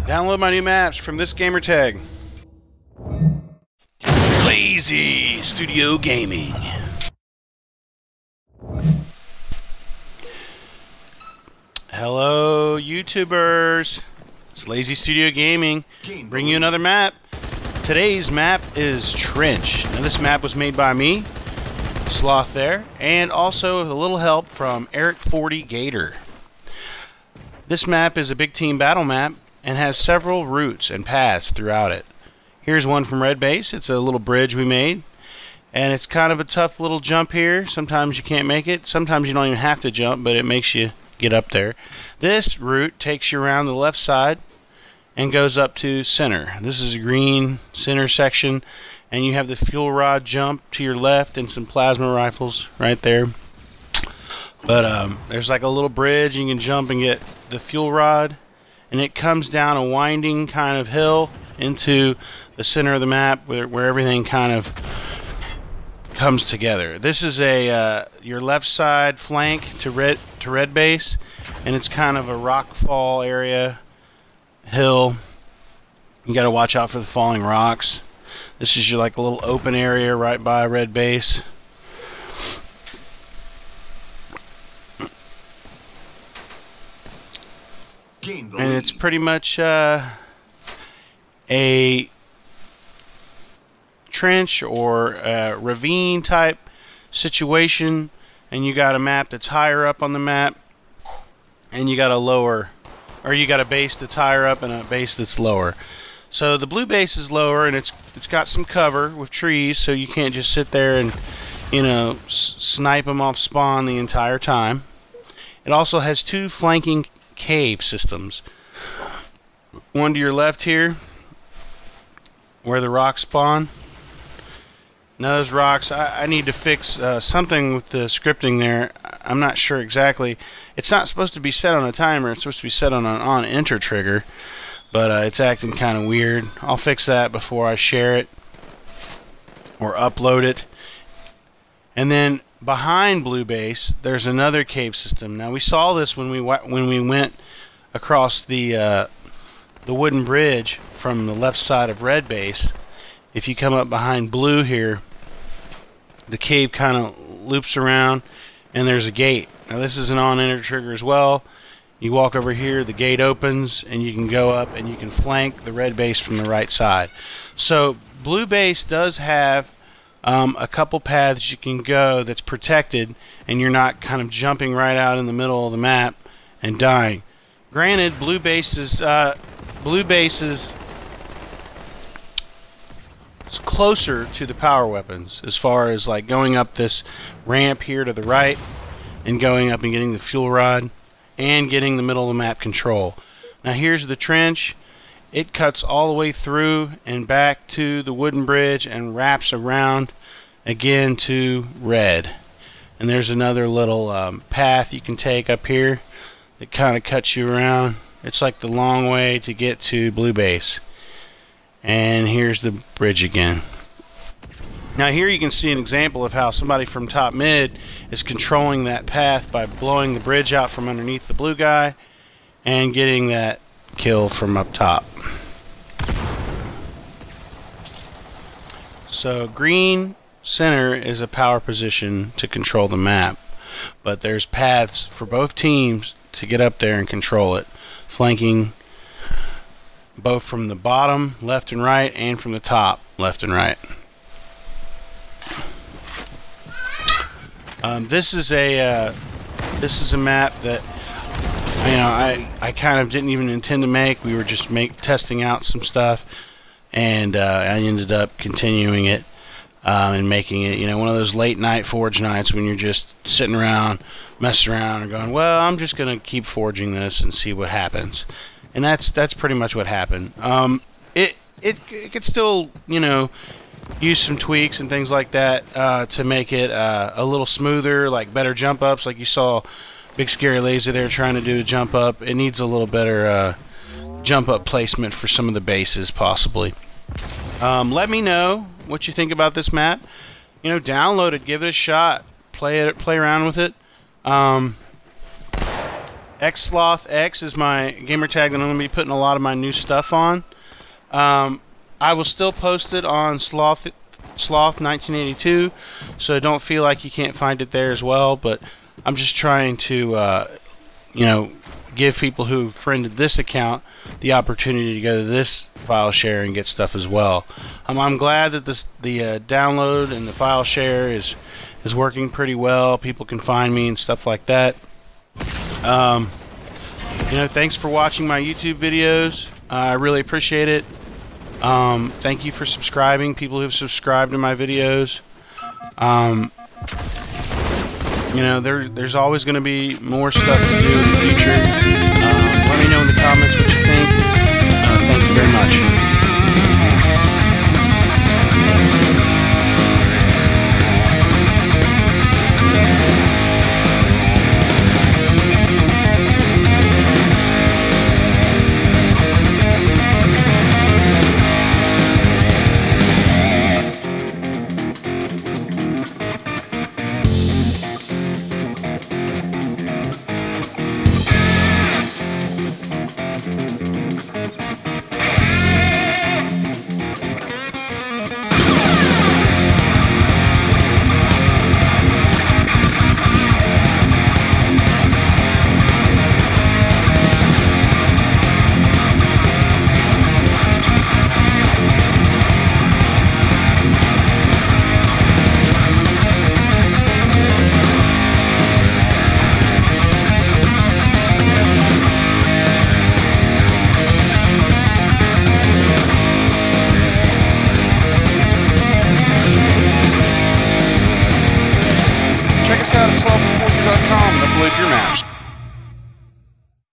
Download my new maps from this gamertag. Lazy Studio Gaming. Hello, YouTubers. It's Lazy Studio Gaming. Bring you another map. Today's map is Trench. Now, this map was made by me, Sloth there, and also with a little help from Eric 40 Gator. This map is a big team battle map and has several routes and paths throughout it. Here's one from Red Base. It's a little bridge we made, and it's kind of a tough little jump here. Sometimes you can't make it. Sometimes you don't even have to jump, but it makes you get up there. This route takes you around the left side and goes up to center. This is a green center section, and you have the fuel rod jump to your left and some plasma rifles right there. But there's like a little bridge, and you can jump and get the fuel rod, and it comes down a winding kind of hill into the center of the map where everything kind of comes together. This is a your left side flank to red base, and it's kind of a rock fall area, hill. You got to watch out for the falling rocks. This is your like a little open area right by red base. And it's pretty much a trench or a ravine type situation, and you got a map that's higher up on the map, and you got a base that's higher up and a base that's lower. So the blue base is lower, and it's got some cover with trees, so you can't just sit there and, you know, snipe them off spawn the entire time. It also has two flanking cave systems. One to your left here, where the rocks spawn. Now those rocks, I need to fix something with the scripting there. I'm not sure exactly. It's not supposed to be set on a timer. It's supposed to be set on an on-enter trigger, but it's acting kind of weird. I'll fix that before I share it or upload it. And then behind blue base, there's another cave system. Now we saw this when we went across the wooden bridge from the left side of red base. If you come up behind blue here, the cave kind of loops around, and there's a gate. Now this is an on-enter trigger as well. You walk over here, the gate opens, and you can go up and you can flank the red base from the right side. So blue base does have a couple paths you can go that's protected, and you're not kind of jumping right out in the middle of the map and dying. Granted, blue base is closer to the power weapons as far as like going up this ramp here to the right and going up and getting the fuel rod and getting the middle of the map control. Now here's the trench. It cuts all the way through and back to the wooden bridge and wraps around again to red. And there's another little path you can take up here that kind of cuts you around. It's like the long way to get to blue base. And here's the bridge again. Now here you can see an example of how somebody from top mid is controlling that path by blowing the bridge out from underneath the blue guy and getting that kill from up top. So green center is a power position to control the map, but there's paths for both teams to get up there and control it, flanking both from the bottom left and right and from the top left and right. This is a map that I kind of didn't even intend to make. We were just testing out some stuff, and I ended up continuing it and making it, one of those late night forge nights when you're just sitting around messing around and going, well, I'm just gonna keep forging this and see what happens. And that's pretty much what happened. It could still, use some tweaks and things like that to make it a little smoother, like better jump ups, like you saw Big Scary Lazy there trying to do a jump up. It needs a little better jump up placement for some of the bases, possibly. Let me know what you think about this map. Download it, give it a shot, play around with it. XSlothX is my gamer tag that I'm going to be putting a lot of my new stuff on. I will still post it on Sloth 1982, so don't feel like you can't find it there as well. But I'm just trying to, you know, give people who friended this account the opportunity to go to this file share and get stuff as well. I'm glad that the download and the file share is working pretty well. People can find me and stuff like that. You know, thanks for watching my YouTube videos. I really appreciate it. Thank you for subscribing, people who've subscribed to my videos. You know, there's always going to be more stuff to do in the future. Let me know in the comments what you think. Thank you very much. Check us out at slothforge.com and upload your maps.